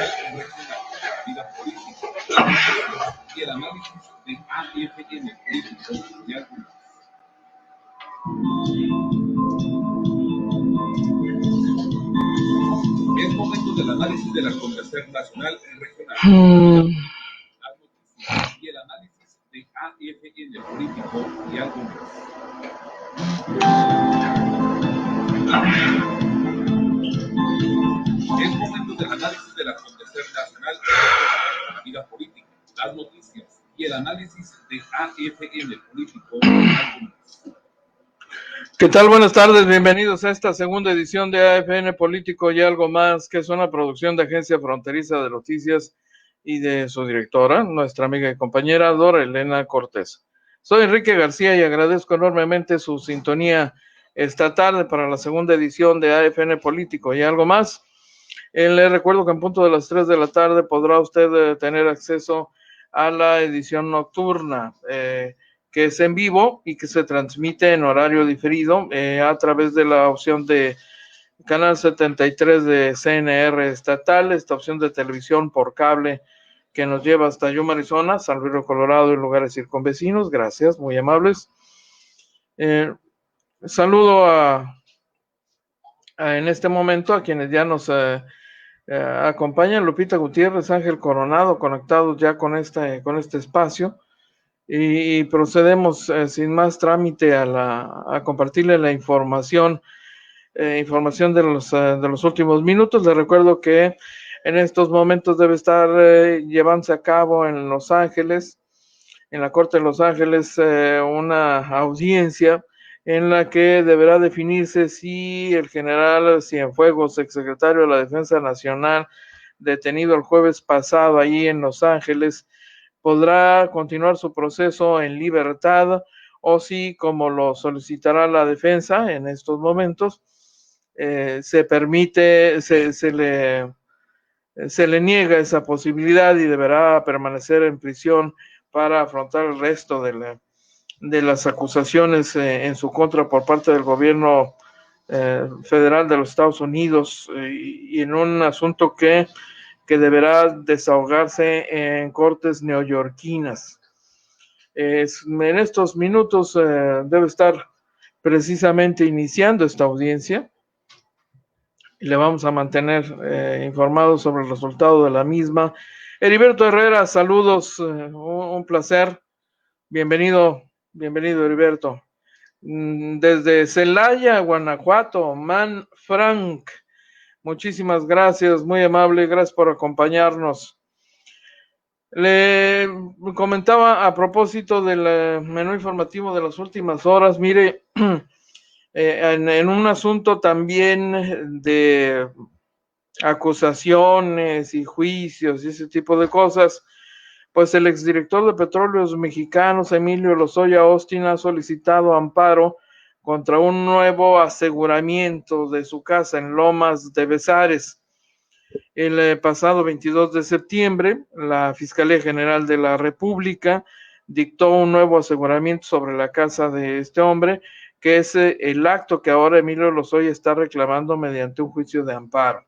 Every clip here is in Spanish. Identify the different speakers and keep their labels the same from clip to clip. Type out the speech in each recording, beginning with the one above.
Speaker 1: internacional, regional, vida política, y el análisis de AFN político y algunos. Es momento del análisis del acontecer nacional y regional. Las noticias y el análisis de AFN político y algunos. Es momento del análisis del acontecer nacional y regional, la vida política, las noticias y el análisis de AFN político y algunos.
Speaker 2: ¿Qué tal? Buenas tardes, bienvenidos a esta segunda edición de AFN Político y Algo Más, que es una producción de Agencia Fronteriza de Noticias y de su directora, nuestra amiga y compañera Dora Elena Cortés. Soy Enrique García y agradezco enormemente su sintonía esta tarde para la segunda edición de AFN Político y Algo Más. Les recuerdo que en punto de las 3 de la tarde podrá usted tener acceso a la edición nocturna, que es en vivo y que se transmite en horario diferido a través de la opción de Canal 73 de CNR estatal, esta opción de televisión por cable que nos lleva hasta Yuma, Arizona, San Luis Río Colorado y lugares circunvecinos. Gracias, muy amables. Saludo en este momento a quienes ya nos acompañan: Lupita Gutiérrez, Ángel Coronado, conectados ya con este espacio. Y procedemos sin más trámite a compartirle la información de los últimos minutos. Les recuerdo que en estos momentos debe estar llevándose a cabo en Los Ángeles, en la Corte de Los Ángeles, una audiencia en la que deberá definirse si el general Cienfuegos, exsecretario de la Defensa Nacional, detenido el jueves pasado allí en Los Ángeles, podrá continuar su proceso en libertad o si, como lo solicitará la defensa en estos momentos, se le niega esa posibilidad y deberá permanecer en prisión para afrontar el resto de las acusaciones en su contra por parte del gobierno federal de los Estados Unidos, y en un asunto que deberá desahogarse en cortes neoyorquinas. En estos minutos debe estar precisamente iniciando esta audiencia y le vamos a mantener informados sobre el resultado de la misma. Heriberto Herrera, saludos, un placer. Bienvenido, Heriberto. Desde Celaya, Guanajuato, Man Frank. Muchísimas gracias, muy amable, gracias por acompañarnos. Le comentaba a propósito del menú informativo de las últimas horas, mire, en un asunto también de acusaciones y juicios y ese tipo de cosas, pues el exdirector de Petróleos Mexicanos, Emilio Lozoya Austin, ha solicitado amparo contra un nuevo aseguramiento de su casa en Lomas de Bezares. El pasado 22 de septiembre, la Fiscalía General de la República dictó un nuevo aseguramiento sobre la casa de este hombre, que es el acto que ahora Emilio Lozoya está reclamando mediante un juicio de amparo.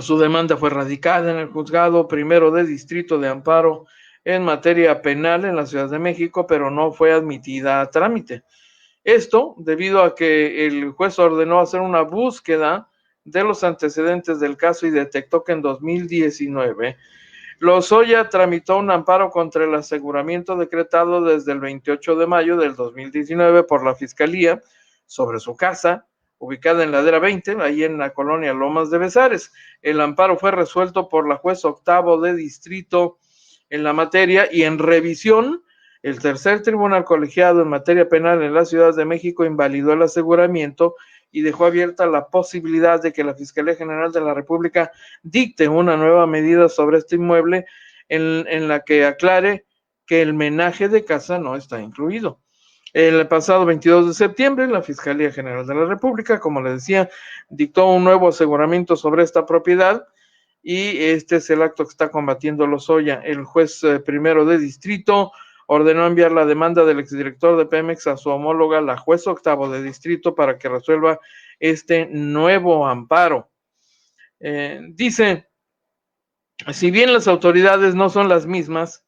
Speaker 2: Su demanda fue radicada en el Juzgado Primero de Distrito de Amparo en materia penal en la Ciudad de México, pero no fue admitida a trámite. Esto debido a que el juez ordenó hacer una búsqueda de los antecedentes del caso y detectó que en 2019 Lozoya tramitó un amparo contra el aseguramiento decretado desde el 28 de mayo del 2019 por la Fiscalía sobre su casa, ubicada en Ladera 20, ahí en la colonia Lomas de Bezares. El amparo fue resuelto por la juez octavo de distrito en la materia y en revisión, el tercer tribunal colegiado en materia penal en la Ciudad de México invalidó el aseguramiento y dejó abierta la posibilidad de que la Fiscalía General de la República dicte una nueva medida sobre este inmueble en la que aclare que el menaje de casa no está incluido. El pasado 22 de septiembre, la Fiscalía General de la República, como les decía, dictó un nuevo aseguramiento sobre esta propiedad y este es el acto que está combatiendo Lozoya. El juez primero de distrito ordenó enviar la demanda del exdirector de Pemex a su homóloga, la juez octavo de distrito, para que resuelva este nuevo amparo. Dice Si bien las autoridades no son las mismas,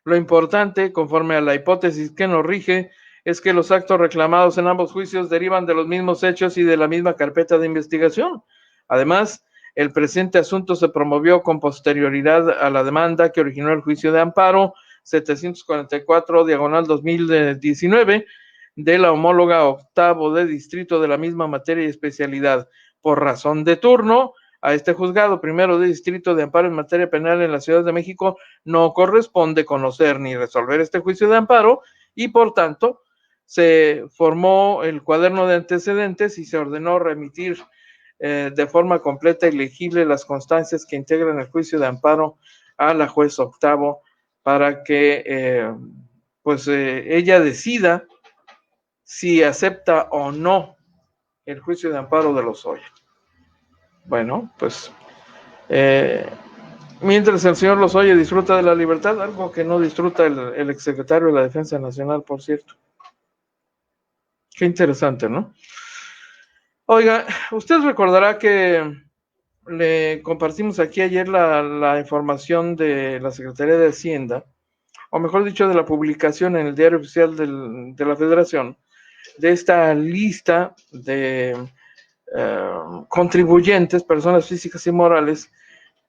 Speaker 2: lo importante, conforme a la hipótesis que nos rige, es que los actos reclamados en ambos juicios derivan de los mismos hechos y de la misma carpeta de investigación. Además, el presente asunto se promovió con posterioridad a la demanda que originó el juicio de amparo 744/2019 de la homóloga octavo de distrito de la misma materia y especialidad. Por razón de turno, a este juzgado primero de distrito de amparo en materia penal en la Ciudad de México no corresponde conocer ni resolver este juicio de amparo y por tanto se formó el cuaderno de antecedentes y se ordenó remitir de forma completa y legible las constancias que integran el juicio de amparo a la juez octavo para que ella decida si acepta o no el juicio de amparo de Lozoya. Bueno, pues mientras el señor Lozoya disfruta de la libertad, algo que no disfruta el exsecretario de la Defensa Nacional, por cierto. Qué interesante, ¿no? Oiga, usted recordará que le compartimos aquí ayer la información de la Secretaría de Hacienda, o mejor dicho, de la publicación en el Diario Oficial de la Federación, de esta lista de contribuyentes, personas físicas y morales,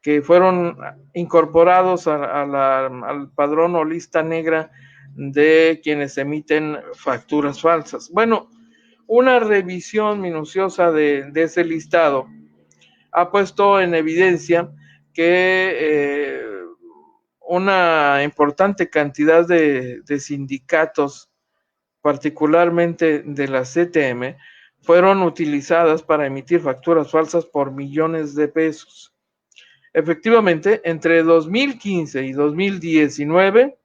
Speaker 2: que fueron incorporados al padrón o lista negra de quienes emiten facturas falsas. Bueno, una revisión minuciosa de ese listado ha puesto en evidencia que una importante cantidad de sindicatos, particularmente de la CTM, fueron utilizadas para emitir facturas falsas por millones de pesos. Efectivamente, entre 2015 y 2019,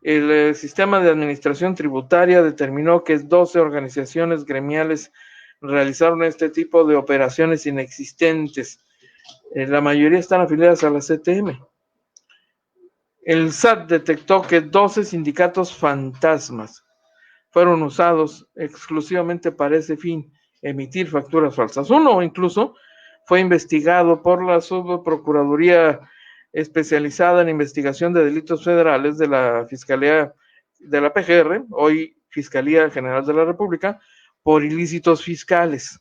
Speaker 2: el sistema de administración tributaria determinó que 12 organizaciones gremiales realizaron este tipo de operaciones inexistentes. La mayoría están afiliadas a la CTM. El SAT detectó que 12 sindicatos fantasmas fueron usados exclusivamente para ese fin, emitir facturas falsas. Uno incluso fue investigado por la Subprocuraduría especializada en investigación de delitos federales de la Fiscalía de la PGR, hoy Fiscalía General de la República, por ilícitos fiscales.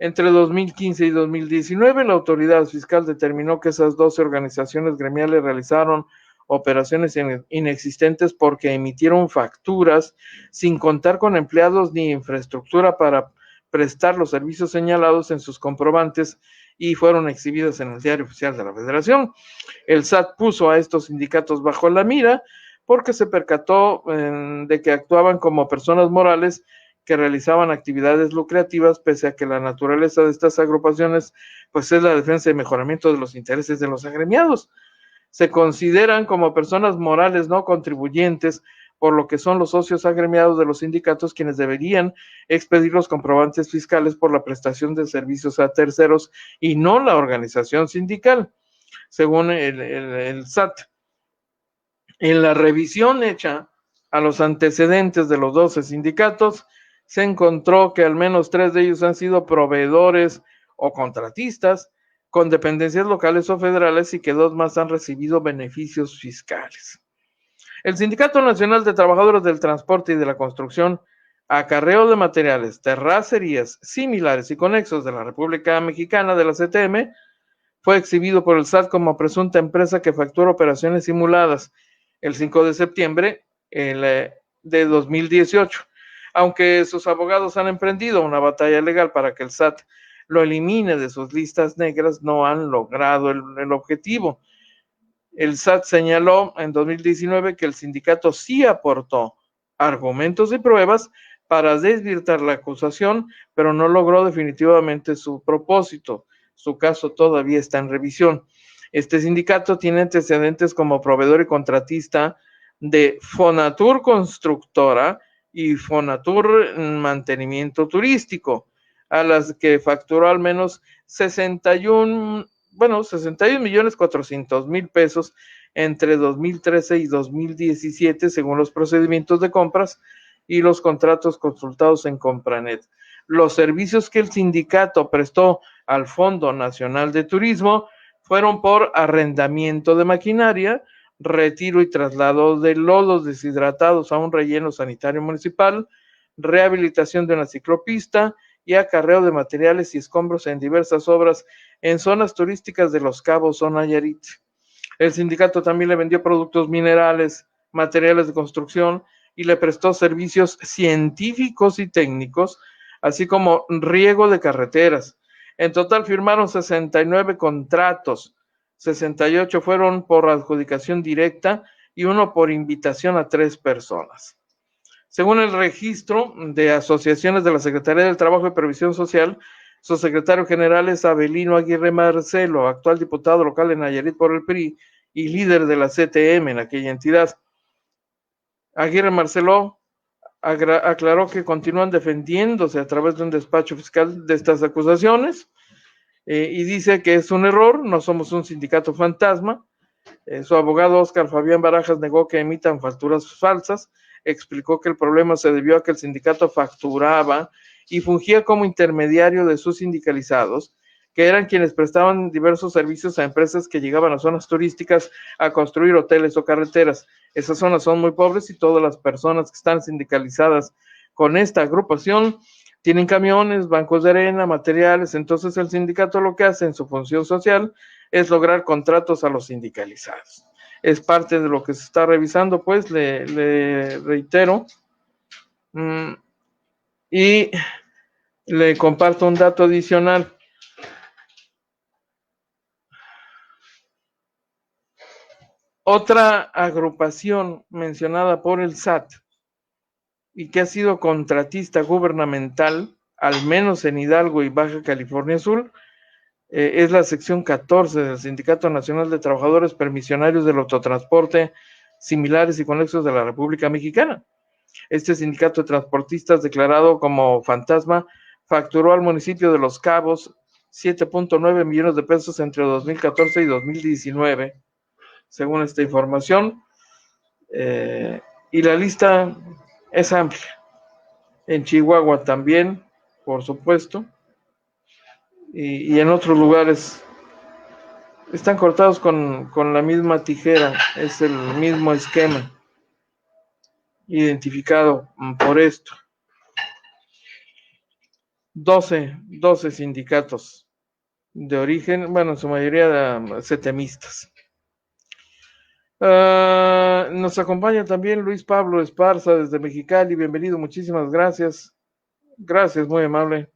Speaker 2: Entre 2015 y 2019, la autoridad fiscal determinó que esas 12 organizaciones gremiales realizaron operaciones inexistentes porque emitieron facturas sin contar con empleados ni infraestructura para prestar los servicios señalados en sus comprobantes y fueron exhibidas en el Diario Oficial de la Federación. El SAT puso a estos sindicatos bajo la mira porque se percató de que actuaban como personas morales que realizaban actividades lucrativas, pese a que la naturaleza de estas agrupaciones pues es la defensa y mejoramiento de los intereses de los agremiados. Se consideran como personas morales no contribuyentes, por lo que son los socios agremiados de los sindicatos quienes deberían expedir los comprobantes fiscales por la prestación de servicios a terceros y no la organización sindical, según el SAT. En la revisión hecha a los antecedentes de los 12 sindicatos, se encontró que al menos 3 de ellos han sido proveedores o contratistas con dependencias locales o federales y que 2 más han recibido beneficios fiscales. El Sindicato Nacional de Trabajadores del Transporte y de la Construcción, acarreo de materiales, terracerías similares y conexos de la República Mexicana de la CTM, fue exhibido por el SAT como presunta empresa que factura operaciones simuladas el 5 de septiembre de 2018. Aunque sus abogados han emprendido una batalla legal para que el SAT lo elimine de sus listas negras, no han logrado el objetivo. El SAT señaló en 2019 que el sindicato sí aportó argumentos y pruebas para desvirtuar la acusación, pero no logró definitivamente su propósito. Su caso todavía está en revisión. Este sindicato tiene antecedentes como proveedor y contratista de Fonatur Constructora y Fonatur Mantenimiento Turístico, a las que facturó al menos 61,400,000 pesos entre 2013 y 2017, según los procedimientos de compras y los contratos consultados en Compranet. Los servicios que el sindicato prestó al Fondo Nacional de Turismo fueron por arrendamiento de maquinaria, retiro y traslado de lodos deshidratados a un relleno sanitario municipal, rehabilitación de una ciclopista y acarreo de materiales y escombros en diversas obras en zonas turísticas de Los Cabos o Nayarit. El sindicato también le vendió productos minerales, materiales de construcción y le prestó servicios científicos y técnicos, así como riego de carreteras. En total firmaron 69 contratos, 68 fueron por adjudicación directa y uno por invitación a 3 personas. Según el registro de asociaciones de la Secretaría del Trabajo y Previsión Social, su secretario general es Avelino Aguirre Marcelo, actual diputado local de Nayarit por el PRI y líder de la CTM en aquella entidad. Aguirre Marcelo aclaró que continúan defendiéndose a través de un despacho fiscal de estas acusaciones y dice que es un error, no somos un sindicato fantasma. Su abogado Óscar Fabián Barajas negó que emitan facturas falsas, explicó que el problema se debió a que el sindicato facturaba y fungía como intermediario de sus sindicalizados, que eran quienes prestaban diversos servicios a empresas que llegaban a zonas turísticas a construir hoteles o carreteras. Esas zonas son muy pobres y todas las personas que están sindicalizadas con esta agrupación tienen camiones, bancos de arena, materiales. Entonces el sindicato lo que hace en su función social es lograr contratos a los sindicalizados. Es parte de lo que se está revisando, pues, le reitero. Y le comparto un dato adicional. Otra agrupación mencionada por el SAT y que ha sido contratista gubernamental, al menos en Hidalgo y Baja California Sur, es la sección 14 del Sindicato Nacional de Trabajadores Permisionarios del Autotransporte, similares y conexos de la República Mexicana. Este sindicato de transportistas, declarado como fantasma, facturó al municipio de Los Cabos 7.9 millones de pesos entre 2014 y 2019, según esta información, y la lista es amplia. En Chihuahua también, por supuesto, y en otros lugares están cortados con la misma tijera, es el mismo esquema identificado por esto. 12 sindicatos de origen, bueno, en su mayoría setemistas. Nos acompaña también Luis Pablo Esparza desde Mexicali. Bienvenido, muchísimas gracias. Gracias, muy amable.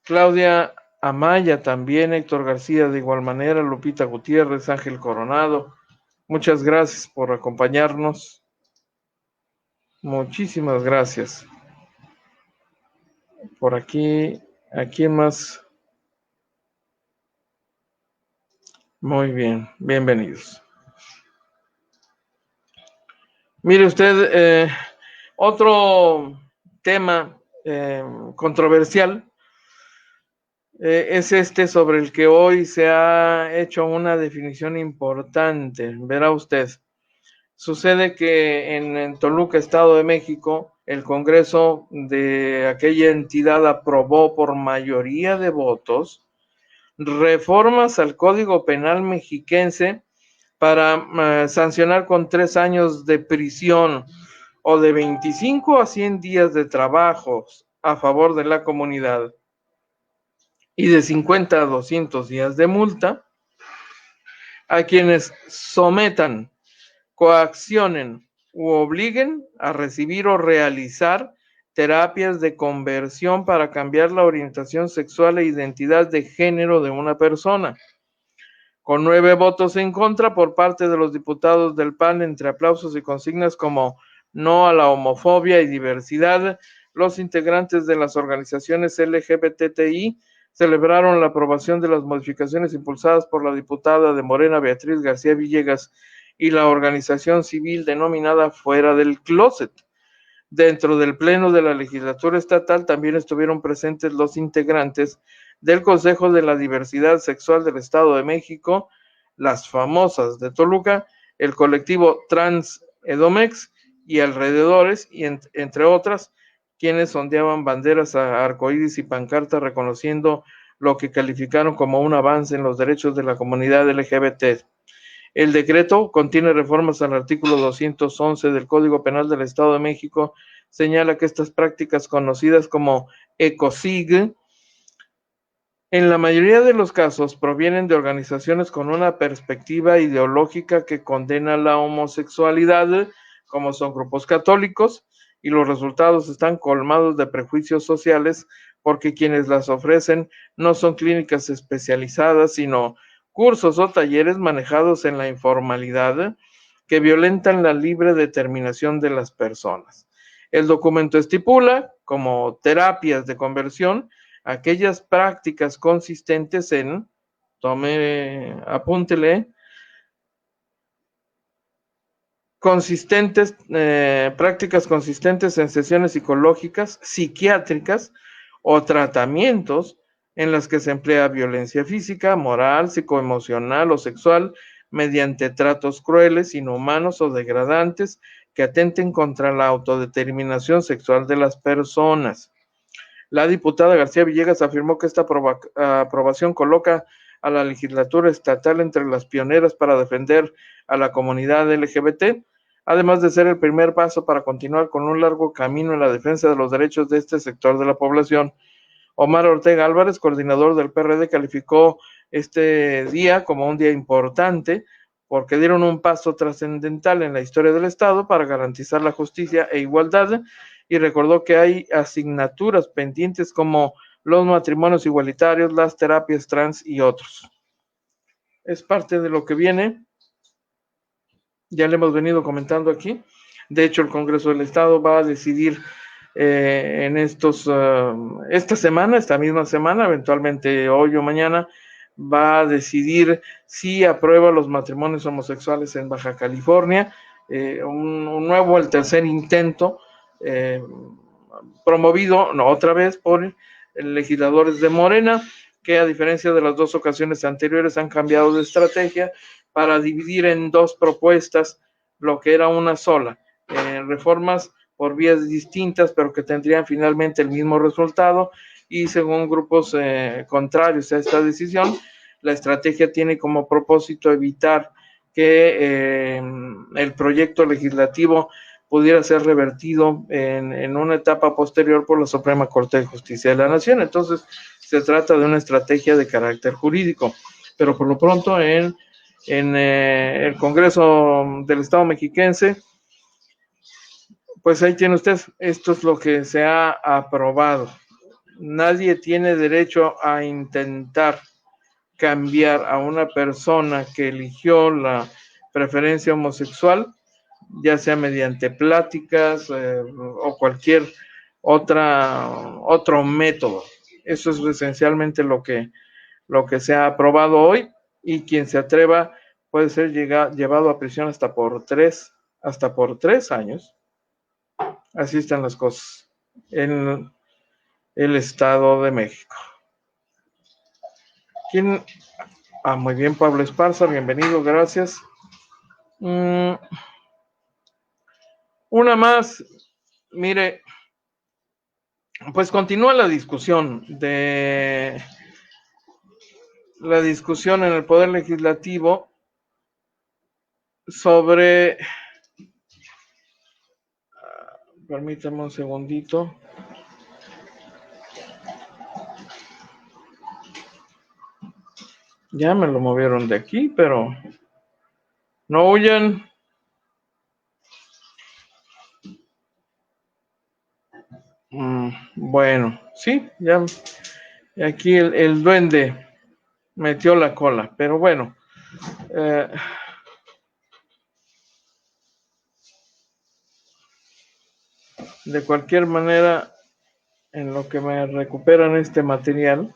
Speaker 2: Claudia Amaya también, Héctor García de igual manera, Lupita Gutiérrez, Ángel Coronado. Muchas gracias por acompañarnos. Muchísimas gracias. Por aquí, ¿a quién más? Muy bien, bienvenidos. Mire usted, otro tema controversial es este sobre el que hoy se ha hecho una definición importante. Verá usted, sucede que en Toluca, Estado de México, el Congreso de aquella entidad aprobó por mayoría de votos reformas al Código Penal mexiquense para sancionar con 3 años de prisión o de 25 a 100 días de trabajos a favor de la comunidad y de 50 a 200 días de multa a quienes sometan, coaccionen u obliguen a recibir o realizar terapias de conversión para cambiar la orientación sexual e identidad de género de una persona. Con 9 votos en contra por parte de los diputados del PAN, entre aplausos y consignas como no a la homofobia y diversidad, los integrantes de las organizaciones LGBTI celebraron la aprobación de las modificaciones impulsadas por la diputada de Morena Beatriz García Villegas y la organización civil denominada Fuera del Closet. Dentro del pleno de la legislatura estatal también estuvieron presentes los integrantes del Consejo de la Diversidad Sexual del Estado de México, las famosas de Toluca, el colectivo Trans Edomex y alrededores, y entre otras, quienes ondeaban banderas arcoíris y pancartas reconociendo lo que calificaron como un avance en los derechos de la comunidad LGBT. El decreto contiene reformas al artículo 211 del Código Penal del Estado de México. Señala que estas prácticas conocidas como ECOSIG, en la mayoría de los casos provienen de organizaciones con una perspectiva ideológica que condena la homosexualidad, como son grupos católicos, y los resultados están colmados de prejuicios sociales porque quienes las ofrecen no son clínicas especializadas, sino cursos o talleres manejados en la informalidad que violentan la libre determinación de las personas. El documento estipula, como terapias de conversión, aquellas prácticas consistentes en, apúntele, prácticas consistentes en sesiones psicológicas, psiquiátricas o tratamientos en las que se emplea violencia física, moral, psicoemocional o sexual mediante tratos crueles, inhumanos o degradantes que atenten contra la autodeterminación sexual de las personas. La diputada García Villegas afirmó que esta aprobación coloca a la legislatura estatal entre las pioneras para defender a la comunidad LGBT, además de ser el primer paso para continuar con un largo camino en la defensa de los derechos de este sector de la población. Omar Ortega Álvarez, coordinador del PRD, calificó este día como un día importante porque dieron un paso trascendental en la historia del Estado para garantizar la justicia e igualdad, y recordó que hay asignaturas pendientes como los matrimonios igualitarios, las terapias trans y otros. Es parte de lo que viene, ya le hemos venido comentando aquí. De hecho, el Congreso del Estado va a decidir en esta misma semana, eventualmente hoy o mañana, va a decidir si aprueba los matrimonios homosexuales en Baja California, un nuevo, el tercer intento, promovido otra vez por legisladores de Morena, que a diferencia de las dos ocasiones anteriores han cambiado de estrategia para dividir en dos propuestas lo que era una sola, reformas por vías distintas, pero que tendrían finalmente el mismo resultado, y según grupos contrarios a esta decisión, la estrategia tiene como propósito evitar que el proyecto legislativo pudiera ser revertido en una etapa posterior por la Suprema Corte de Justicia de la Nación. Entonces, se trata de una estrategia de carácter jurídico, pero por lo pronto en el Congreso del Estado mexiquense, pues ahí tiene usted, esto es lo que se ha aprobado. Nadie tiene derecho a intentar cambiar a una persona que eligió la preferencia homosexual, ya sea mediante pláticas o cualquier otro método. Eso es esencialmente lo que se ha aprobado hoy, y quien se atreva puede ser llevado a prisión hasta por 3 años. Así están las cosas en el Estado de México. ¿Quién? Muy bien, Pablo Esparza, bienvenido, gracias. Una más, mire, pues continúa la discusión en el Poder Legislativo sobre, permítame un segundito. Ya me lo movieron de aquí, pero no huyan. Bueno, sí, ya aquí el duende metió la cola, pero bueno. De cualquier manera, en lo que me recuperan este material,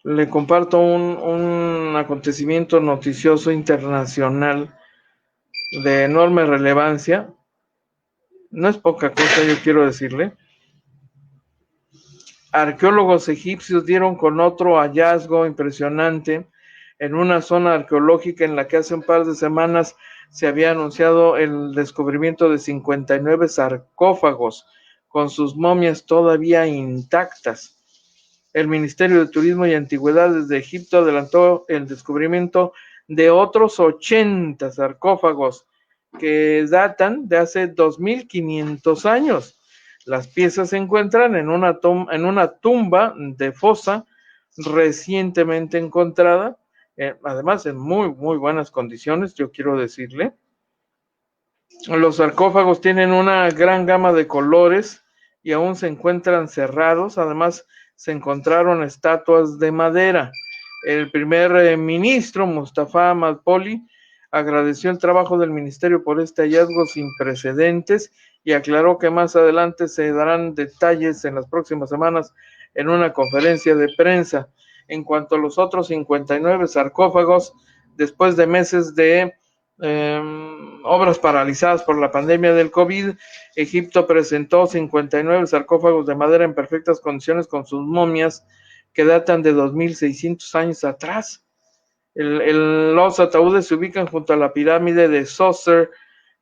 Speaker 2: le comparto un acontecimiento noticioso internacional de enorme relevancia. No es poca cosa, yo quiero decirle. Arqueólogos egipcios dieron con otro hallazgo impresionante en una zona arqueológica en la que hace un par de semanas se había anunciado el descubrimiento de 59 sarcófagos con sus momias todavía intactas. El Ministerio de Turismo y Antigüedades de Egipto adelantó el descubrimiento de otros 80 sarcófagos que datan de hace 2500 años. Las piezas se encuentran en una tumba de fosa recientemente encontrada, además en muy, muy buenas condiciones, yo quiero decirle. Los sarcófagos tienen una gran gama de colores y aún se encuentran cerrados. Además, se encontraron estatuas de madera. El primer ministro, Mustafa Madbouly, agradeció el trabajo del ministerio por este hallazgo sin precedentes y aclaró que más adelante se darán detalles en las próximas semanas en una conferencia de prensa. En cuanto a los otros 59 sarcófagos, después de meses de obras paralizadas por la pandemia del COVID, Egipto presentó 59 sarcófagos de madera en perfectas condiciones con sus momias que datan de 2600 años atrás. Los ataúdes se ubican junto a la pirámide de Djoser,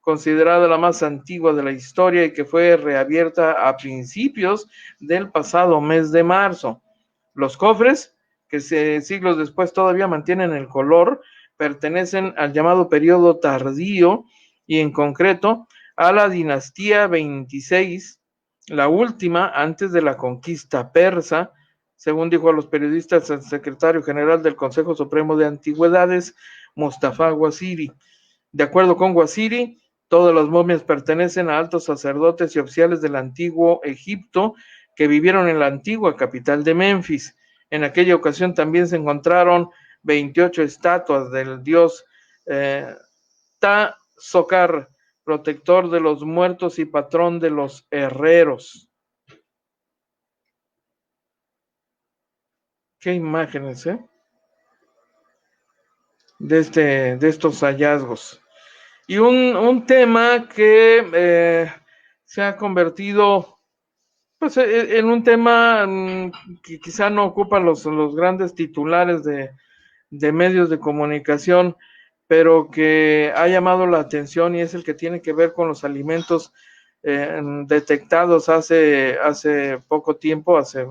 Speaker 2: considerada la más antigua de la historia y que fue reabierta a principios del pasado mes de marzo. Los cofres, que siglos después todavía mantienen el color, pertenecen al llamado periodo tardío y en concreto a la dinastía 26, la última antes de la conquista persa, según dijo a los periodistas el secretario general del Consejo Supremo de Antigüedades, Mustafa Wasiri. De acuerdo con Wasiri, todas las momias pertenecen a altos sacerdotes y oficiales del antiguo Egipto que vivieron en la antigua capital de Memphis. En aquella ocasión también se encontraron 28 estatuas del dios Ta-Sokar, protector de los muertos y patrón de los herreros. Qué imágenes, de estos hallazgos. Y un tema que se ha convertido pues, en un tema que quizá no ocupa los grandes titulares de medios de comunicación, pero que ha llamado la atención y es el que tiene que ver con los alimentos detectados hace poco tiempo, hace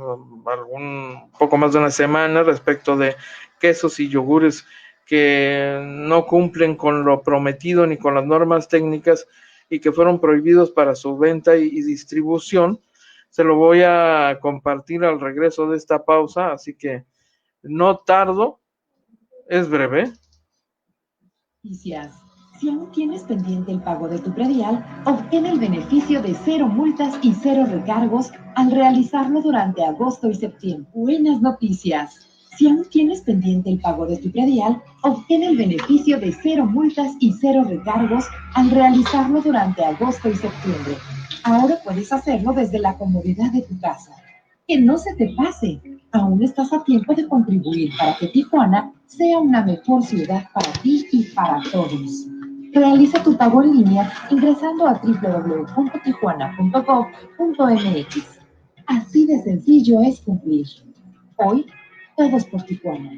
Speaker 2: poco más de una semana, respecto de quesos y yogures que no cumplen con lo prometido ni con las normas técnicas y que fueron prohibidos para su venta y distribución. Se lo voy a compartir al regreso de esta pausa, así que no tardo, es breve.
Speaker 3: Si aún tienes pendiente el pago de tu predial, obtén el beneficio de 0 multas y 0 recargos al realizarlo durante agosto y septiembre. Buenas noticias. Si aún tienes pendiente el pago de tu predial, obtén el beneficio de 0 multas y 0 recargos al realizarlo durante agosto y septiembre. Ahora puedes hacerlo desde la comodidad de tu casa. Que no se te pase. Aún estás a tiempo de contribuir para que Tijuana sea una mejor ciudad para ti y para todos. Realiza tu pago en línea ingresando a www.tijuana.gov.mx. Así de sencillo es cumplir. Hoy, todos por Tijuana.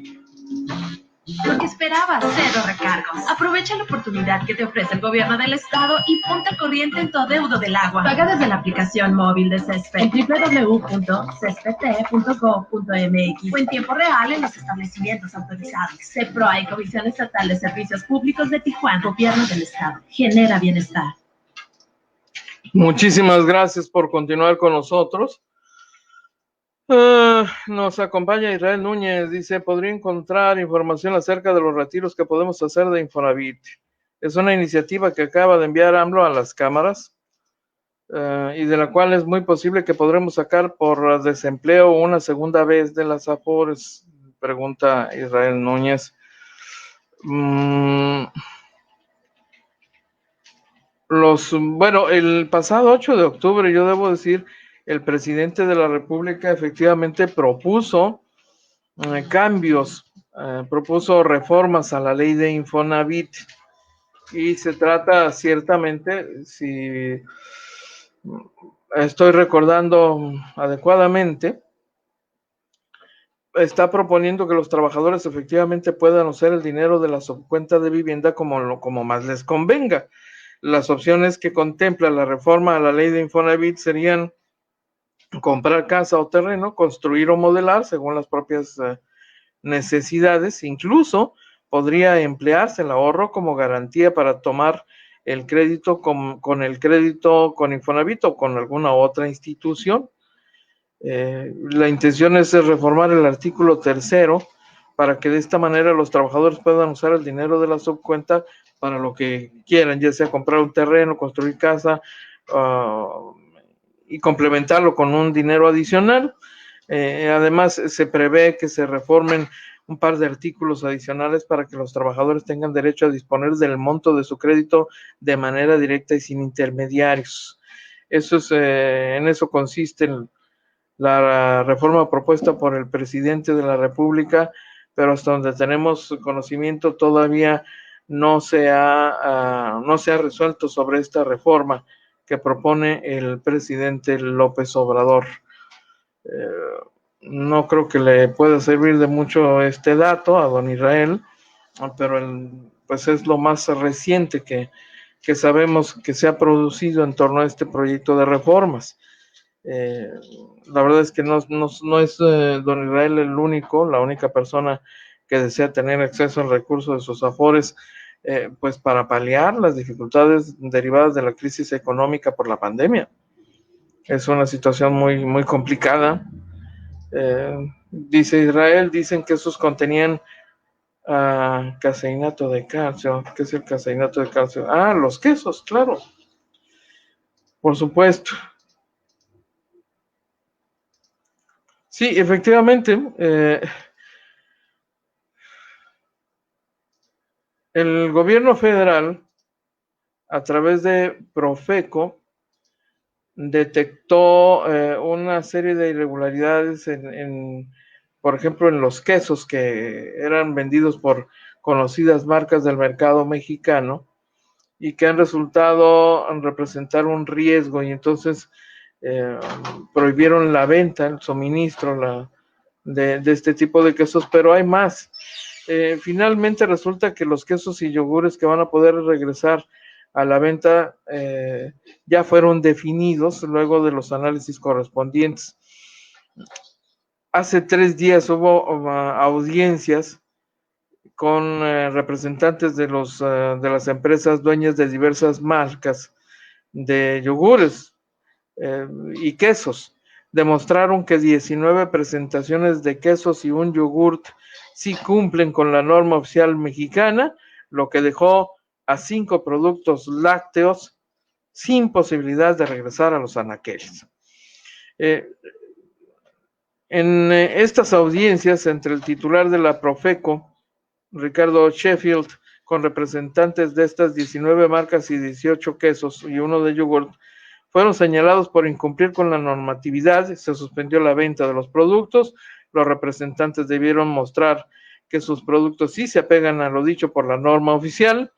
Speaker 4: Lo que esperabas, 0 recargos. Aprovecha la oportunidad que te ofrece el gobierno del estado y ponte al corriente en tu adeudo del agua. Paga desde la aplicación móvil de Césped en www.cesped.gov.mx o en tiempo real en los establecimientos autorizados. CEPROA y Comisión Estatal de Servicios Públicos de Tijuana, gobierno del estado. Genera bienestar.
Speaker 2: Muchísimas gracias por continuar con nosotros. Nos acompaña Israel Núñez, dice, ¿podría encontrar información acerca de los retiros que podemos hacer de Infonavit? Es una iniciativa que acaba de enviar AMLO a las cámaras y de la cual es muy posible que podremos sacar por desempleo una segunda vez de las AFORES, pregunta Israel Núñez. Bueno, el pasado 8 de octubre, yo debo decir, el presidente de la República efectivamente propuso cambios, propuso reformas a la ley de Infonavit y se trata ciertamente, si estoy recordando adecuadamente, está proponiendo que los trabajadores efectivamente puedan usar el dinero de la subcuenta de vivienda como más les convenga. Las opciones que contempla la reforma a la ley de Infonavit serían comprar casa o terreno, construir o modelar según las propias necesidades. Incluso podría emplearse el ahorro como garantía para tomar el crédito con el crédito con Infonavit o con alguna otra institución. La intención es reformar el artículo 3 para que de esta manera los trabajadores puedan usar el dinero de la subcuenta para lo que quieran, ya sea comprar un terreno, construir casa y complementarlo con un dinero adicional. Además, se prevé que se reformen un par de artículos adicionales para que los trabajadores tengan derecho a disponer del monto de su crédito de manera directa y sin intermediarios. En eso consiste la reforma propuesta por el presidente de la República, pero hasta donde tenemos conocimiento todavía no se ha resuelto sobre esta reforma que propone el presidente López Obrador. No creo que le pueda servir de mucho este dato a don Israel, pero pues es lo más reciente que sabemos que se ha producido en torno a este proyecto de reformas. La verdad es que no es don Israel la única persona que desea tener acceso al recurso de sus afores, pues para paliar las dificultades derivadas de la crisis económica por la pandemia. Es una situación muy, muy complicada. Dice Israel, dicen que esos contenían caseinato de calcio. ¿Qué es el caseinato de calcio? Los quesos, claro, por supuesto. Sí, efectivamente, el gobierno federal, a través de Profeco, detectó una serie de irregularidades por ejemplo, en los quesos que eran vendidos por conocidas marcas del mercado mexicano y que han resultado representar un riesgo, y entonces prohibieron la venta, el suministro de este tipo de quesos, pero hay más. Finalmente resulta que los quesos y yogures que van a poder regresar a la venta ya fueron definidos luego de los análisis correspondientes. Hace 3 días hubo audiencias con representantes de las empresas dueñas de diversas marcas de yogures y quesos. Demostraron que 19 presentaciones de quesos y un yogurt sí cumplen con la norma oficial mexicana, lo que dejó a 5 productos lácteos sin posibilidad de regresar a los anaqueles. En estas audiencias entre el titular de la Profeco, Ricardo Sheffield, con representantes de estas 19 marcas y 18 quesos y uno de yogurt, fueron señalados por incumplir con la normatividad. Se suspendió la venta de los productos. Los representantes debieron mostrar que sus productos sí se apegan a lo dicho por la norma oficial,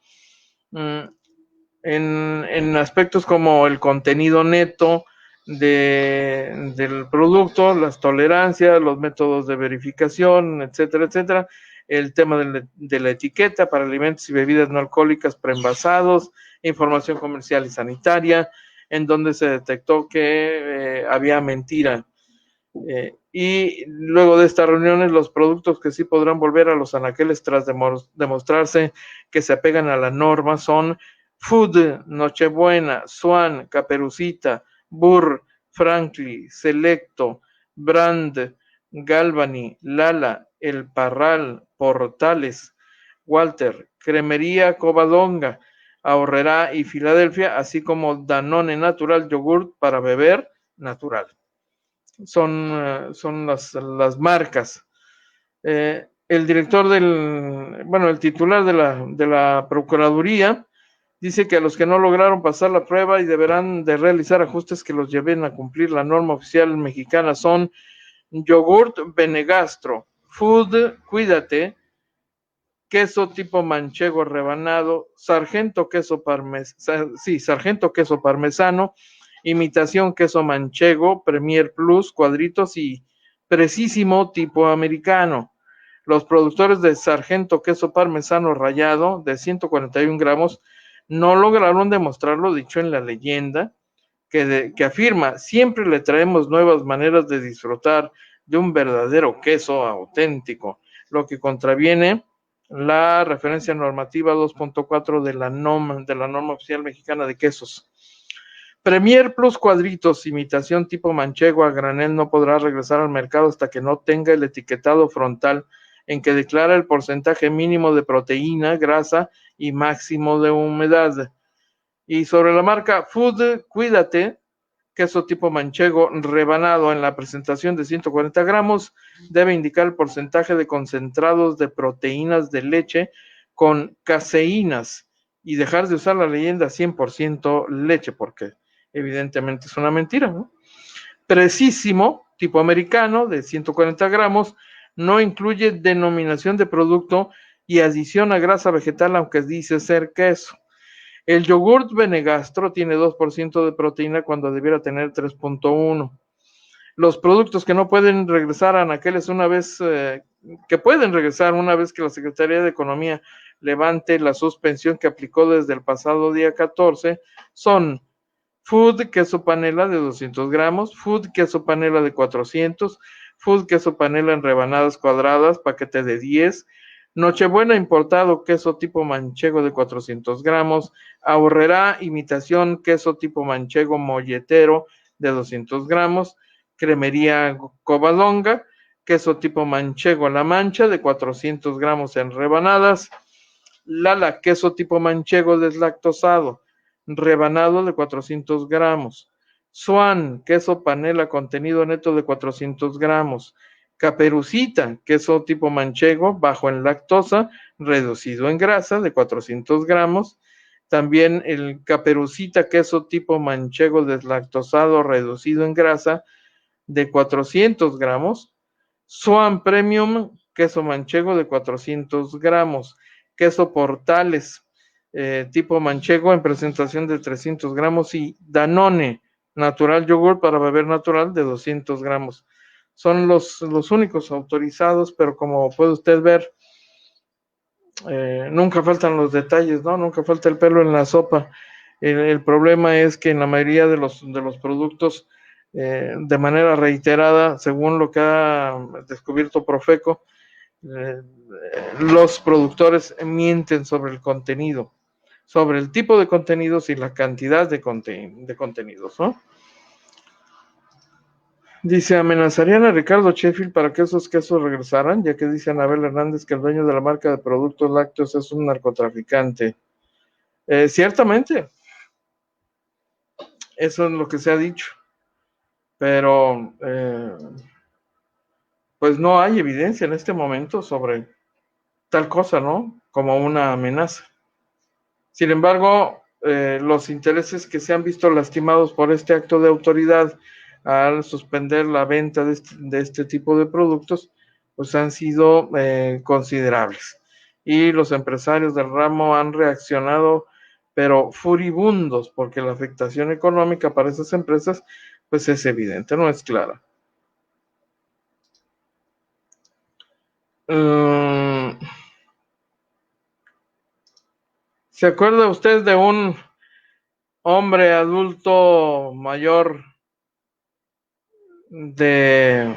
Speaker 2: en aspectos como el contenido neto del producto, las tolerancias, los métodos de verificación, etcétera, etcétera, el tema de la etiqueta para alimentos y bebidas no alcohólicas preenvasados, información comercial y sanitaria, en donde se detectó que había mentira. Y luego de estas reuniones, los productos que sí podrán volver a los anaqueles tras demostrarse que se apegan a la norma son Food, Nochebuena, Swan, Caperucita, Burr, Frankly, Selecto, Brand, Galvani, Lala, El Parral, Portales, Walter, Cremería Covadonga, Ahorrerá y Filadelfia, así como Danone Natural Yogurt para beber natural. Son las marcas. El titular de la Procuraduría dice que a los que no lograron pasar la prueba y deberán de realizar ajustes que los lleven a cumplir la norma oficial mexicana son yogurt Benegastro, Food Cuídate, queso tipo manchego rebanado, sargento queso parmesano, imitación queso manchego, Premier Plus, cuadritos y Precisimo tipo americano. Los productores de Sargento queso parmesano rallado de 141 gramos no lograron demostrar lo dicho en la leyenda, que afirma: siempre le traemos nuevas maneras de disfrutar de un verdadero queso auténtico, lo que contraviene la referencia normativa 2.4 de la norma oficial mexicana de quesos. Premier Plus Cuadritos, imitación tipo manchego a granel, no podrá regresar al mercado hasta que no tenga el etiquetado frontal en que declara el porcentaje mínimo de proteína, grasa y máximo de humedad. Y sobre la marca Food Cuídate, queso tipo manchego rebanado en la presentación de 140 gramos, debe indicar el porcentaje de concentrados de proteínas de leche con caseínas y dejar de usar la leyenda 100% leche, porque evidentemente es una mentira, ¿no? Precisimo, tipo americano, de 140 gramos, no incluye denominación de producto y adiciona grasa vegetal, aunque dice ser queso. El yogurt Benegastro tiene 2% de proteína cuando debiera tener 3.1. Los productos que no pueden regresar a anaqueles que pueden regresar una vez que la Secretaría de Economía levante la suspensión que aplicó desde el pasado día 14 son Food queso panela de 200 gramos, Food queso panela de 400, Food queso panela en rebanadas cuadradas, paquete de 10, Nochebuena importado queso tipo manchego de 400 gramos, Ahorrerá imitación queso tipo manchego molletero de 200 gramos, Cremería Covadonga, queso tipo manchego a la mancha de 400 gramos en rebanadas, Lala queso tipo manchego deslactosado, rebanado de 400 gramos, Swan queso panela contenido neto de 400 gramos, Caperucita queso tipo manchego bajo en lactosa, reducido en grasa de 400 gramos, también el Caperucita queso tipo manchego deslactosado reducido en grasa de 400 gramos, Swan Premium queso manchego de 400 gramos, queso Portales tipo manchego en presentación de 300 gramos y Danone natural yogur para beber natural de 200 gramos. Son los únicos autorizados, pero como puede usted ver, nunca faltan los detalles, ¿no? Nunca falta el pelo en la sopa. El problema es que en la mayoría de los productos, de manera reiterada, según lo que ha descubierto Profeco, los productores mienten sobre el contenido, sobre el tipo de contenidos y la cantidad de contenidos, ¿no? Dice: amenazarían a Ricardo Sheffield para que esos quesos regresaran, ya que dice Anabel Hernández que el dueño de la marca de productos lácteos es un narcotraficante. Ciertamente, eso es lo que se ha dicho, pero pues no hay evidencia en este momento sobre tal cosa, ¿no? Como una amenaza. Sin embargo, los intereses que se han visto lastimados por este acto de autoridad al suspender la venta de este tipo de productos, pues han sido considerables. Y los empresarios del ramo han reaccionado, pero furibundos, porque la afectación económica para esas empresas, pues es evidente, no es clara. ¿Se acuerda usted de un hombre adulto mayor de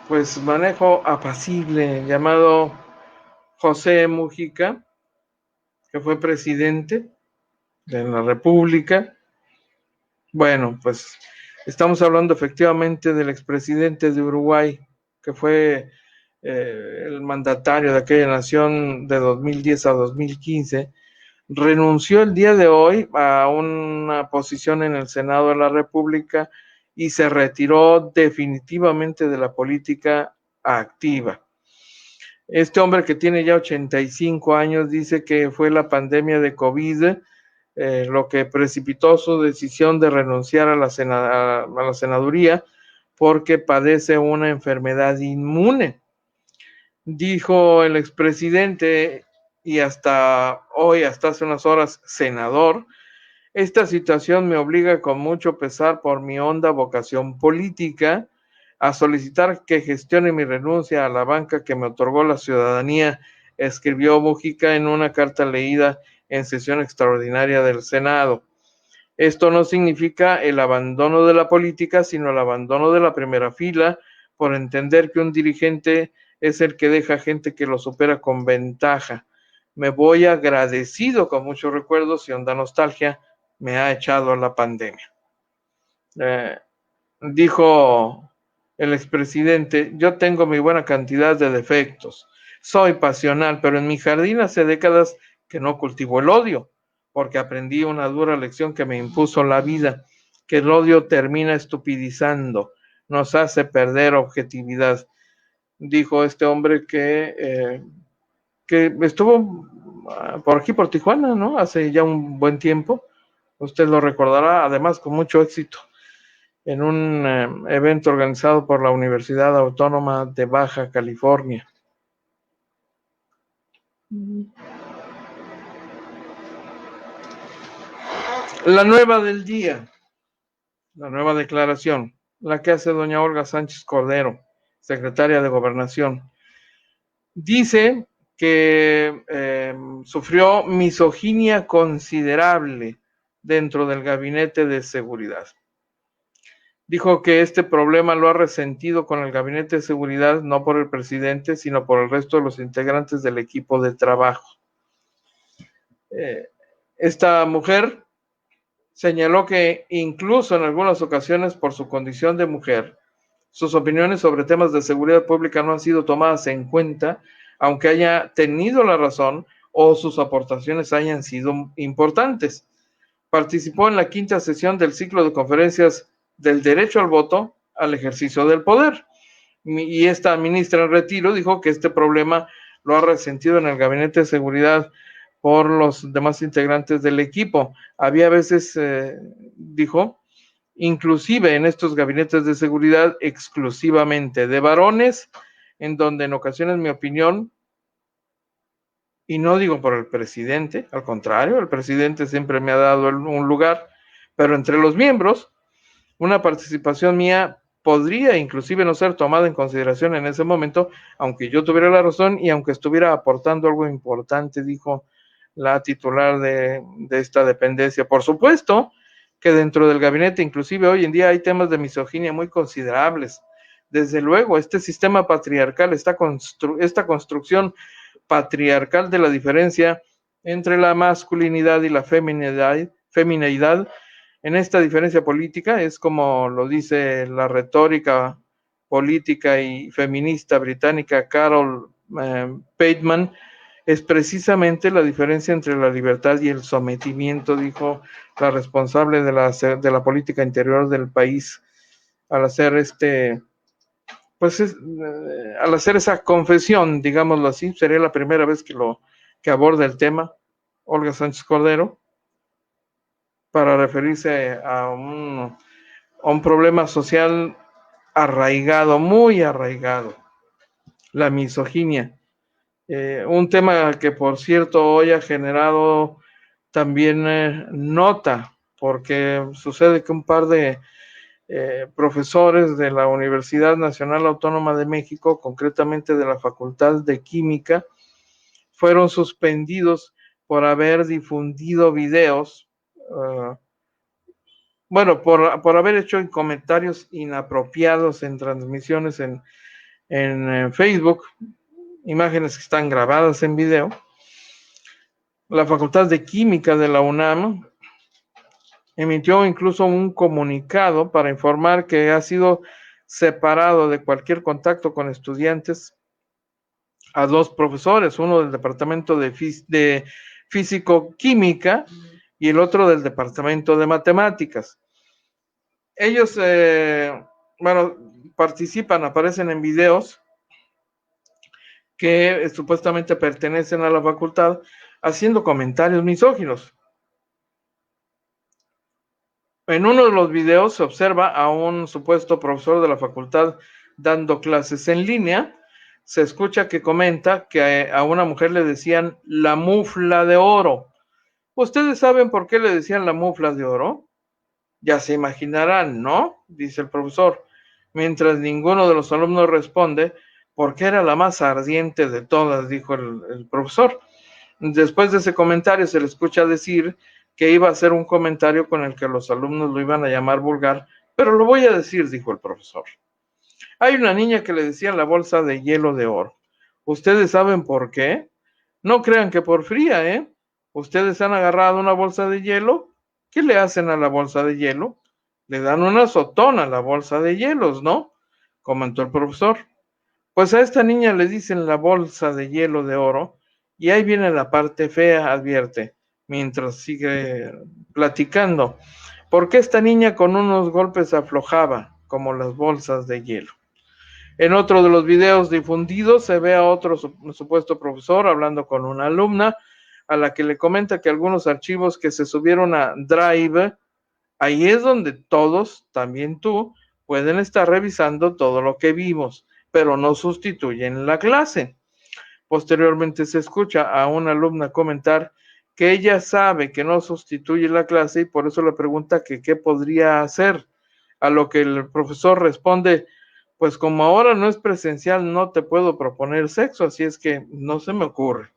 Speaker 2: pues manejo apacible llamado José Mujica, que fue presidente de la República? Bueno, pues estamos hablando efectivamente del expresidente de Uruguay, que fue el mandatario de aquella nación de 2010 a 2015, renunció el día de hoy a una posición en el Senado de la República y se retiró definitivamente de la política activa. Este hombre, que tiene ya 85 años, dice que fue la pandemia de COVID lo que precipitó su decisión de renunciar a la senaduría porque padece una enfermedad inmune. Dijo el expresidente, y hasta hoy, hasta hace unas horas, senador: esta situación me obliga con mucho pesar por mi honda vocación política a solicitar que gestione mi renuncia a la banca que me otorgó la ciudadanía, escribió Mujica en una carta leída en sesión extraordinaria del Senado. Esto no significa el abandono de la política, sino el abandono de la primera fila, por entender que un dirigente es el que deja gente que lo supera con ventaja. Me voy agradecido con muchos recuerdos y honda nostalgia me ha echado a la pandemia. Dijo el expresidente, yo tengo mi buena cantidad de defectos, soy pasional, pero en mi jardín hace décadas que no cultivo el odio, porque aprendí una dura lección que me impuso la vida, que el odio termina estupidizando, nos hace perder objetividad. Dijo este hombre que estuvo por aquí, por Tijuana, ¿no? Hace ya un buen tiempo, usted lo recordará, además con mucho éxito, en un evento organizado por la Universidad Autónoma de Baja California. La nueva del día, la nueva declaración, la que hace doña Olga Sánchez Cordero, secretaria de Gobernación. Dice que sufrió misoginia considerable dentro del gabinete de seguridad. Dijo que este problema lo ha resentido con el gabinete de seguridad, no por el presidente, sino por el resto de los integrantes del equipo de trabajo. Esta mujer señaló que incluso en algunas ocasiones, por su condición de mujer, sus opiniones sobre temas de seguridad pública no han sido tomadas en cuenta, aunque haya tenido la razón o sus aportaciones hayan sido importantes. Participó en la 5ª sesión del ciclo de conferencias del derecho al voto al ejercicio del poder. Y esta ministra en retiro dijo que este problema lo ha resentido en el gabinete de seguridad por los demás integrantes del equipo. Había veces, dijo, inclusive en estos gabinetes de seguridad exclusivamente de varones, en donde en ocasiones mi opinión, y no digo por el presidente, al contrario, el presidente siempre me ha dado un lugar, pero entre los miembros, una participación mía podría inclusive no ser tomada en consideración en ese momento, aunque yo tuviera la razón y aunque estuviera aportando algo importante, dijo la titular de esta dependencia. Por supuesto que dentro del gabinete, inclusive hoy en día, hay temas de misoginia muy considerables. Desde luego, este sistema patriarcal, esta construcción patriarcal de la diferencia entre la masculinidad y la femineidad, en esta diferencia política, es como lo dice la retórica política y feminista británica Carol Bateman, es precisamente la diferencia entre la libertad y el sometimiento, dijo la responsable de la política interior del país, al hacer al hacer esa confesión, digámoslo así. Sería la primera vez que aborda el tema Olga Sánchez Cordero, para referirse a un problema social arraigado, muy arraigado, la misoginia. Un tema que, por cierto, hoy ha generado también nota, porque sucede que un par de profesores de la Universidad Nacional Autónoma de México, concretamente de la Facultad de Química, fueron suspendidos por haber difundido videos, por haber hecho comentarios inapropiados en transmisiones en Facebook, imágenes que están grabadas en video. La Facultad de Química de la UNAM emitió incluso un comunicado para informar que ha sido separado de cualquier contacto con estudiantes a 2 profesores, uno del departamento de Físico-Química y el otro del departamento de Matemáticas. Ellos, participan, aparecen en videos que supuestamente pertenecen a la facultad, haciendo comentarios misóginos. En uno de los videos se observa a un supuesto profesor de la facultad dando clases en línea. Se escucha que comenta que a una mujer le decían la mufla de oro. ¿Ustedes saben por qué le decían la mufla de oro? Ya se imaginarán, ¿no? Dice el profesor. mientras ninguno de los alumnos responde, porque era la más ardiente de todas, dijo el profesor. Después de ese comentario se le escucha decir que iba a hacer un comentario con el que los alumnos lo iban a llamar vulgar, pero lo voy a decir, dijo el profesor. Hay una niña que le decían la bolsa de hielo de oro. ¿Ustedes saben por qué? No crean que por fría, ¿eh? ¿Ustedes han agarrado una bolsa de hielo? ¿Qué le hacen a la bolsa de hielo? Le dan una azotona a la bolsa de hielos, ¿no? Comentó el profesor. Pues a esta niña le dicen la bolsa de hielo de oro, y ahí viene la parte fea, advierte, mientras sigue platicando. Porque esta niña con unos golpes aflojaba, como las bolsas de hielo. En otro de los videos difundidos se ve a otro supuesto profesor hablando con una alumna, a la que le comenta que algunos archivos que se subieron a Drive, ahí es donde todos, también tú, pueden estar revisando todo lo que vimos, pero no sustituyen la clase. Posteriormente se escucha a una alumna comentar que ella sabe que no sustituye la clase y por eso le pregunta que qué podría hacer, a lo que el profesor responde: pues como ahora no es presencial, no te puedo proponer sexo, así es que no se me ocurre.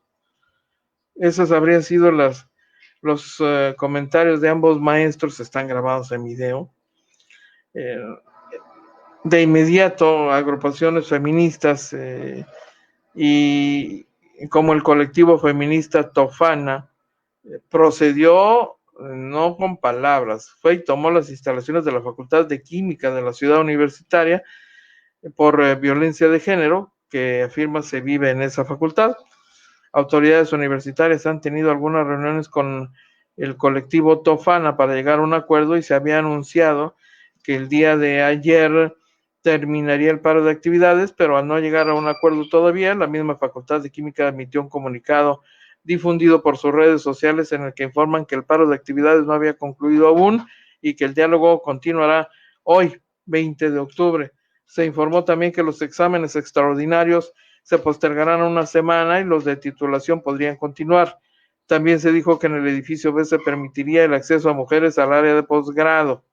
Speaker 2: Esos habrían sido los comentarios de ambos maestros, están grabados en video. De inmediato, agrupaciones feministas y como el colectivo feminista Tofana procedió, no con palabras, fue y tomó las instalaciones de la Facultad de Química de la Ciudad Universitaria por violencia de género, que afirma se vive en esa facultad. Autoridades universitarias han tenido algunas reuniones con el colectivo Tofana para llegar a un acuerdo y se había anunciado que el día de ayer terminaría el paro de actividades, pero al no llegar a un acuerdo todavía, la misma Facultad de Química emitió un comunicado difundido por sus redes sociales en el que informan que el paro de actividades no había concluido aún y que el diálogo continuará hoy, 20 de octubre. Se informó también que los exámenes extraordinarios se postergarán una semana y los de titulación podrían continuar. También se dijo que en el edificio B se permitiría el acceso a mujeres al área de posgrado.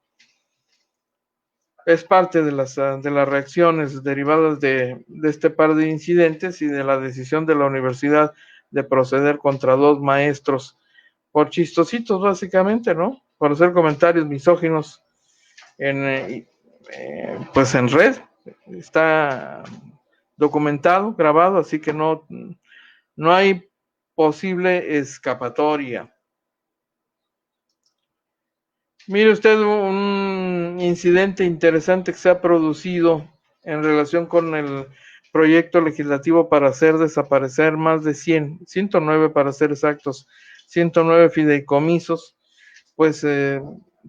Speaker 2: Es parte de las reacciones derivadas de este par de incidentes y de la decisión de la universidad de proceder contra dos maestros por chistositos, básicamente, ¿no? Por hacer comentarios misóginos pues en red. Está documentado, grabado, así que no hay posible escapatoria. Mire usted un incidente interesante que se ha producido en relación con el proyecto legislativo para hacer desaparecer más de 109 para ser exactos, 109 fideicomisos. Pues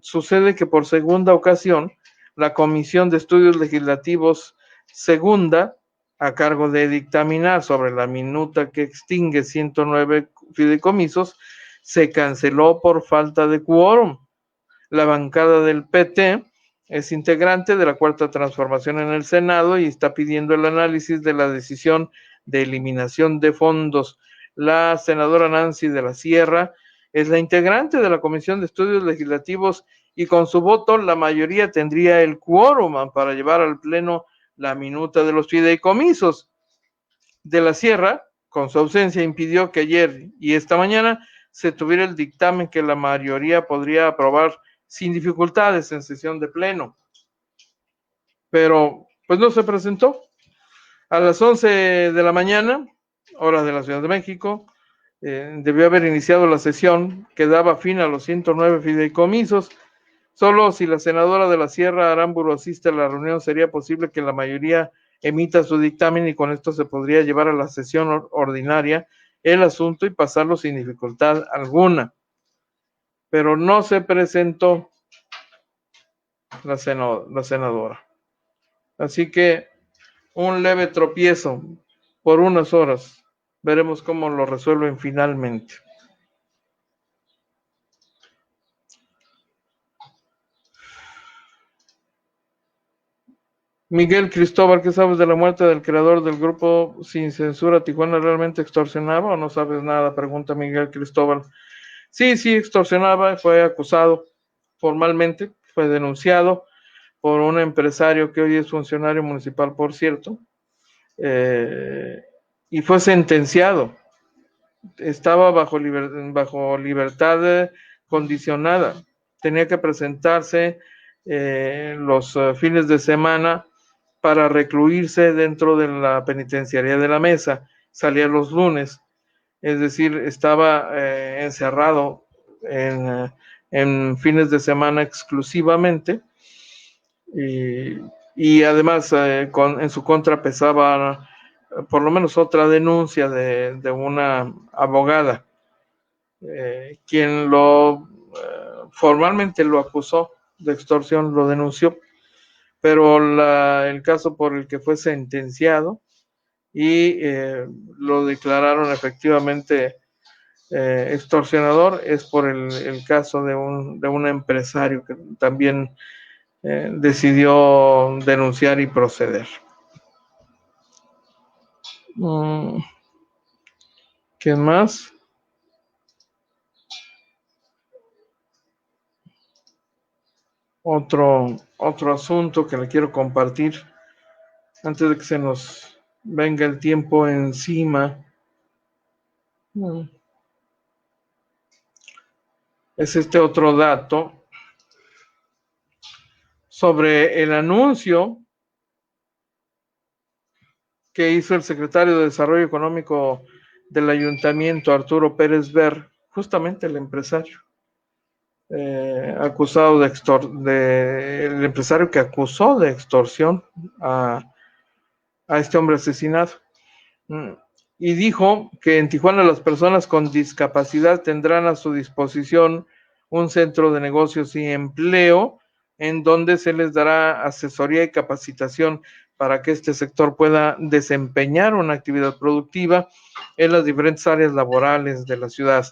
Speaker 2: sucede que por segunda ocasión la Comisión de Estudios Legislativos segunda, a cargo de dictaminar sobre la minuta que extingue 109 fideicomisos, se canceló por falta de quórum. La bancada del PT es integrante de la Cuarta Transformación en el Senado y está pidiendo el análisis de la decisión de eliminación de fondos. La senadora Nancy de la Sierra es la integrante de la Comisión de Estudios Legislativos y con su voto la mayoría tendría el quórum para llevar al Pleno la minuta de los fideicomisos. De la Sierra, con su ausencia, impidió que ayer y esta mañana se tuviera el dictamen que la mayoría podría aprobar sin dificultades en sesión de pleno. Pero pues no se presentó. A las 11 de la mañana, hora de la Ciudad de México, debió haber iniciado la sesión que daba fin a los 109 fideicomisos. Solo si la senadora de la Sierra Aramburu asiste a la reunión sería posible que la mayoría emita su dictamen y con esto se podría llevar a la sesión ordinaria el asunto y pasarlo sin dificultad alguna. Pero no se presentó la senadora. Así que un leve tropiezo por unas horas. Veremos cómo lo resuelven finalmente. Miguel Cristóbal, ¿qué sabes de la muerte del creador del grupo Sin Censura Tijuana? ¿Realmente extorsionaba o no sabes nada? Pregunta Miguel Cristóbal. Sí, extorsionaba, fue acusado formalmente, fue denunciado, por un empresario que hoy es funcionario municipal, por cierto, y fue sentenciado. Estaba bajo libertad condicionada. Tenía que presentarse los fines de semana para recluirse dentro de la penitenciaría de la Mesa. Salía los lunes, es decir, estaba encerrado en fines de semana exclusivamente, y además en su contra pesaba por lo menos otra denuncia de una abogada, quien formalmente lo acusó de extorsión, lo denunció, pero el caso por el que fue sentenciado y lo declararon efectivamente extorsionador es por el caso de un empresario que también decidió denunciar y proceder. ¿Quién más? Otro asunto que le quiero compartir antes de que se nos venga el tiempo encima. Es este otro dato sobre el anuncio que hizo el secretario de Desarrollo Económico del Ayuntamiento, Arturo Pérez Ver, justamente el empresario acusado el empresario que acusó de extorsión a este hombre asesinado. Y dijo que en Tijuana las personas con discapacidad tendrán a su disposición un centro de negocios y empleo en donde se les dará asesoría y capacitación para que este sector pueda desempeñar una actividad productiva en las diferentes áreas laborales de la ciudad.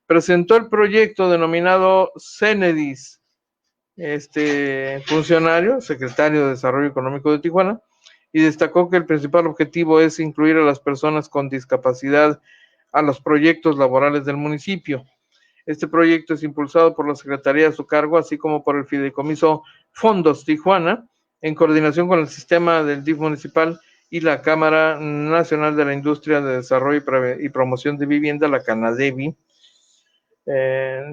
Speaker 2: Presentó el proyecto denominado CENEDIS, este funcionario, secretario de Desarrollo Económico de Tijuana, y destacó que el principal objetivo es incluir a las personas con discapacidad a los proyectos laborales del municipio. Este proyecto es impulsado por la Secretaría a su cargo, así como por el Fideicomiso Fondos Tijuana, en coordinación con el sistema del DIF municipal y la Cámara Nacional de la Industria de Desarrollo y Promoción de Vivienda, la CANADEVI.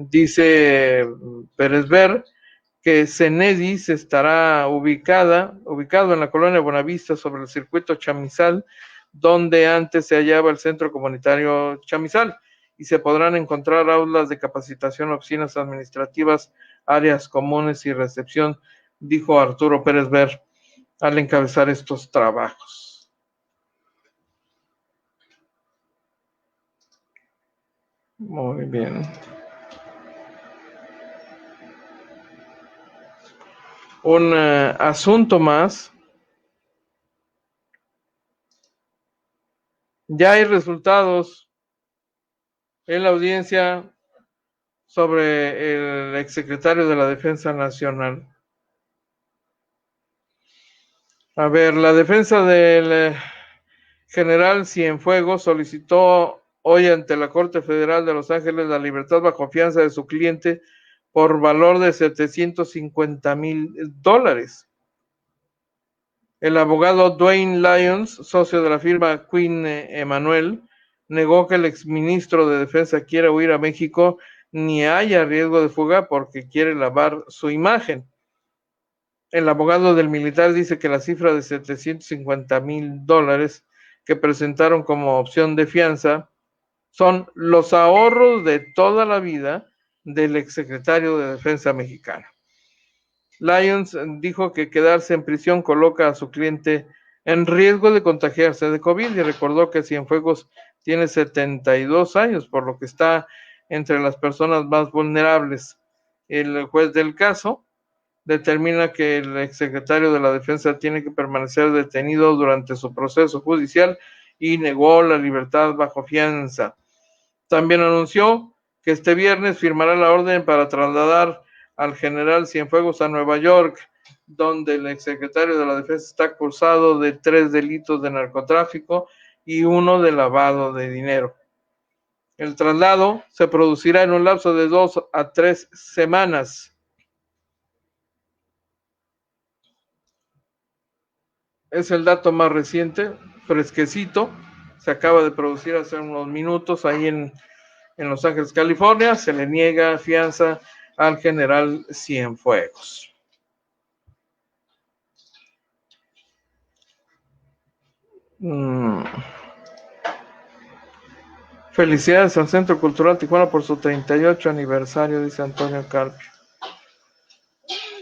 Speaker 2: Dice Pérez Ver que CENEDIS estará ubicado en la colonia Buenavista sobre el circuito Chamizal, donde antes se hallaba el centro comunitario Chamizal, y se podrán encontrar aulas de capacitación, oficinas administrativas, áreas comunes y recepción, dijo Arturo Pérez Ver al encabezar estos trabajos. Muy bien. Un asunto más. Ya hay resultados en la audiencia sobre el exsecretario de la Defensa Nacional. A ver, la defensa del general Cienfuegos solicitó hoy ante la Corte Federal de Los Ángeles la libertad bajo fianza de su cliente por valor de $750,000. El abogado Dwayne Lyons, socio de la firma Quinn Emanuel, negó que el exministro de Defensa quiera huir a México ni haya riesgo de fuga porque quiere lavar su imagen. El abogado del militar dice que la cifra de $750,000 que presentaron como opción de fianza son los ahorros de toda la vida del exsecretario de Defensa mexicano. Lyons dijo que quedarse en prisión coloca a su cliente en riesgo de contagiarse de COVID y recordó que Cienfuegos tiene 72 años, por lo que está entre las personas más vulnerables. El juez del caso determina que el exsecretario de la Defensa tiene que permanecer detenido durante su proceso judicial y negó la libertad bajo fianza. También anunció que este viernes firmará la orden para trasladar al general Cienfuegos a Nueva York, donde el exsecretario de la Defensa está acusado de 3 delitos de narcotráfico y 1 de lavado de dinero. El traslado se producirá en un lapso de 2 a 3 semanas. es el dato más reciente, fresquecito. Se acaba de producir hace unos minutos ahí en Los Ángeles, California. Se le niega fianza al general Cienfuegos. Felicidades al Centro Cultural Tijuana por su 38 aniversario, dice Antonio Carpio.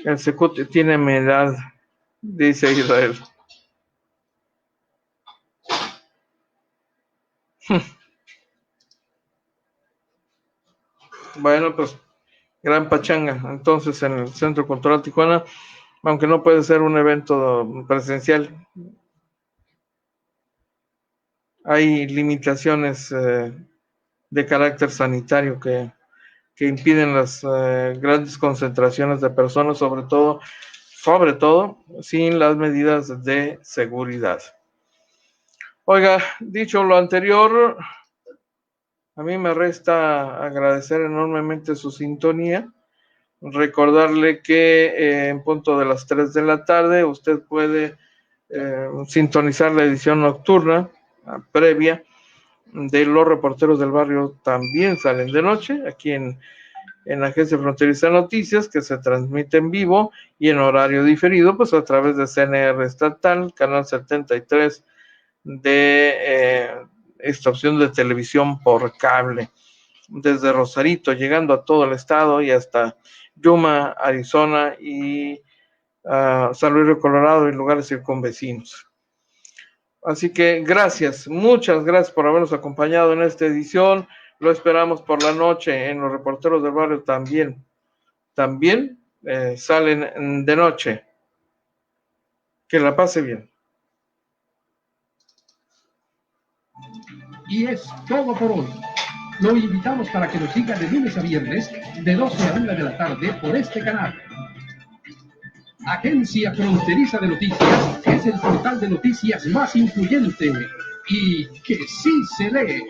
Speaker 2: El Secut tiene mi edad, dice Israel. Bueno, pues gran pachanga entonces en el Centro Cultural Tijuana, aunque no puede ser un evento presencial. Hay limitaciones de carácter sanitario que impiden las grandes concentraciones de personas, sobre todo sin las medidas de seguridad. Oiga, dicho lo anterior, a mí me resta agradecer enormemente su sintonía, recordarle que en punto de las 3 de la tarde usted puede sintonizar la edición nocturna previa de Los Reporteros del Barrio También Salen de Noche, aquí en la Agencia Fronteriza Noticias, que se transmite en vivo y en horario diferido, pues a través de CNR Estatal, canal 73 de esta opción de televisión por cable, desde Rosarito, llegando a todo el estado y hasta Yuma, Arizona y San Luis Río Colorado y lugares circunvecinos. Así que gracias, muchas gracias por habernos acompañado en esta edición. Lo esperamos por la noche en Los Reporteros del Barrio También salen de noche. Que la pase bien.
Speaker 5: Y es todo por hoy. Lo invitamos para que nos siga de lunes a viernes, de 12 a 1 de la tarde por este canal. Agencia Fronteriza de Noticias es el portal de noticias más influyente y que sí se lee.